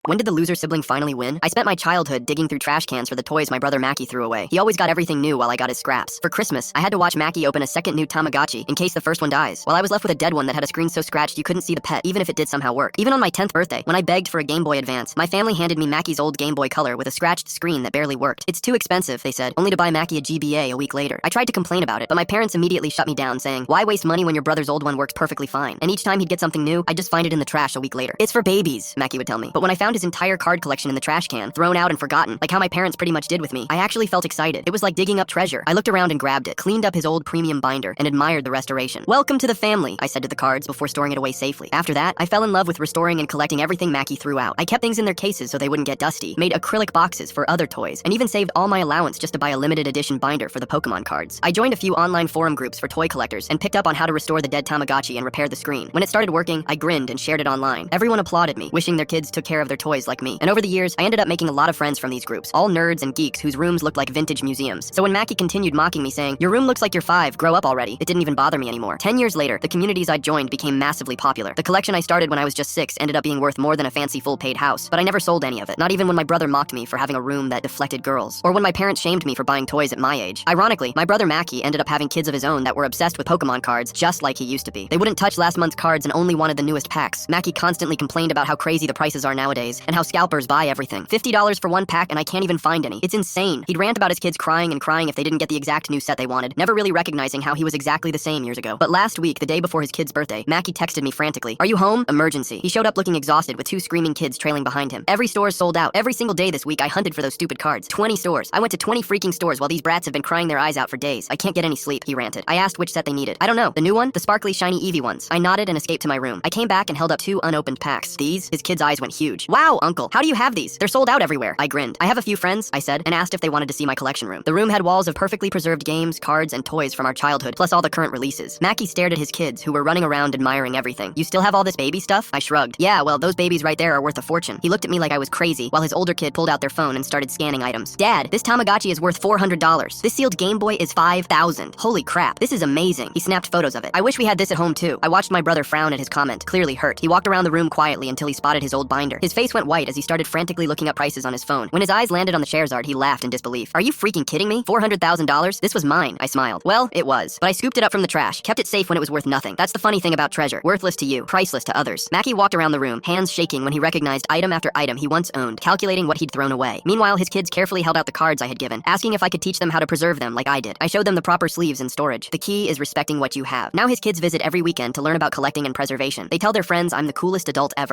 When did the loser sibling finally win? I spent my childhood digging through trash cans for the toys my brother Mackie threw away. He always got everything new while I got his scraps. For Christmas, I had to watch Mackie open a second new Tamagotchi in case the first one dies, while I was left with a dead one that had a screen so scratched you couldn't see the pet, even if it did somehow work. Even on my 10th birthday, when I begged for a Game Boy Advance, my family handed me Mackie's old Game Boy Color with a scratched screen that barely worked. It's too expensive, they said, only to buy Mackie a GBA a week later. I tried to complain about it, but my parents immediately shut me down, saying, "Why waste money when your brother's old one works perfectly fine?" And each time he'd get something new, I'd just find it in the trash a week later. "It's for babies," Mackie would tell me. But when I found his entire card collection in the trash can, thrown out and forgotten, like how my parents pretty much did with me, I actually felt excited. It was like digging up treasure. I looked around and grabbed it, cleaned up his old premium binder, and admired the restoration. "Welcome to the family," I said to the cards before storing it away safely. After that, I fell in love with restoring and collecting everything Mackie threw out. I kept things in their cases so they wouldn't get dusty, made acrylic boxes for other toys, and even saved all my allowance just to buy a limited edition binder for the Pokemon cards. I joined a few online forum groups for toy collectors and picked up on how to restore the dead Tamagotchi and repair the screen. When it started working, I grinned and shared it online. Everyone applauded me, wishing their kids took care of their toys like me. And over the years, I ended up making a lot of friends from these groups, all nerds and geeks whose rooms looked like vintage museums. So when Mackie continued mocking me saying, "Your room looks like you're 5, grow up already," it didn't even bother me anymore. 10 years later, the communities I joined became massively popular. The collection I started when I was just 6 ended up being worth more than a fancy full-paid house, but I never sold any of it, not even when my brother mocked me for having a room that deflected girls, or when my parents shamed me for buying toys at my age. Ironically, my brother Mackie ended up having kids of his own that were obsessed with Pokemon cards, just like he used to be. They wouldn't touch last month's cards and only wanted the newest packs. Mackie constantly complained about how crazy the prices are nowadays, and how scalpers buy everything. $50 for one pack and I can't even find any. It's insane. He'd rant about his kids crying and crying if they didn't get the exact new set they wanted, never really recognizing how he was exactly the same years ago. But last week, the day before his kid's birthday, Mackie texted me frantically, "Are you home? Emergency." He showed up looking exhausted with 2 screaming kids trailing behind him. Every store is sold out. Every single day this week, I hunted for those stupid cards. 20 stores. I went to 20 freaking stores while these brats have been crying their eyes out for days. I can't get any sleep, he ranted. I asked which set they needed. "I don't know. The new one? The sparkly, shiny Eevee ones." I nodded and escaped to my room. I came back and held up 2 unopened packs. "These?" His kid's eyes went huge. "Wow, uncle, how do you have these? They're sold out everywhere." I grinned. "I have a few friends," I said, and asked if they wanted to see my collection room. The room had walls of perfectly preserved games, cards, and toys from our childhood, plus all the current releases. Mackie stared at his kids, who were running around admiring everything. "You still have all this baby stuff?" I shrugged. "Yeah, well, those babies right there are worth a fortune." He looked at me like I was crazy, while his older kid pulled out their phone and started scanning items. "Dad, this Tamagotchi is worth $400. This sealed Game Boy is $5,000. Holy crap, this is amazing." He snapped photos of it. "I wish we had this at home too." I watched my brother frown at his comment, clearly hurt. He walked around the room quietly until he spotted his old binder. His face went white as he started frantically looking up prices on his phone. When his eyes landed on the Charizard, he laughed in disbelief. "Are you freaking kidding me? $400,000? This was mine." I smiled. "Well, it was. But I scooped it up from the trash, kept it safe when it was worth nothing. That's the funny thing about treasure. Worthless to you, priceless to others." Mackie walked around the room, hands shaking when he recognized item after item he once owned, calculating what he'd thrown away. Meanwhile, his kids carefully held out the cards I had given, asking if I could teach them how to preserve them like I did. I showed them the proper sleeves and storage. The key is respecting what you have. Now his kids visit every weekend to learn about collecting and preservation. They tell their friends I'm the coolest adult ever.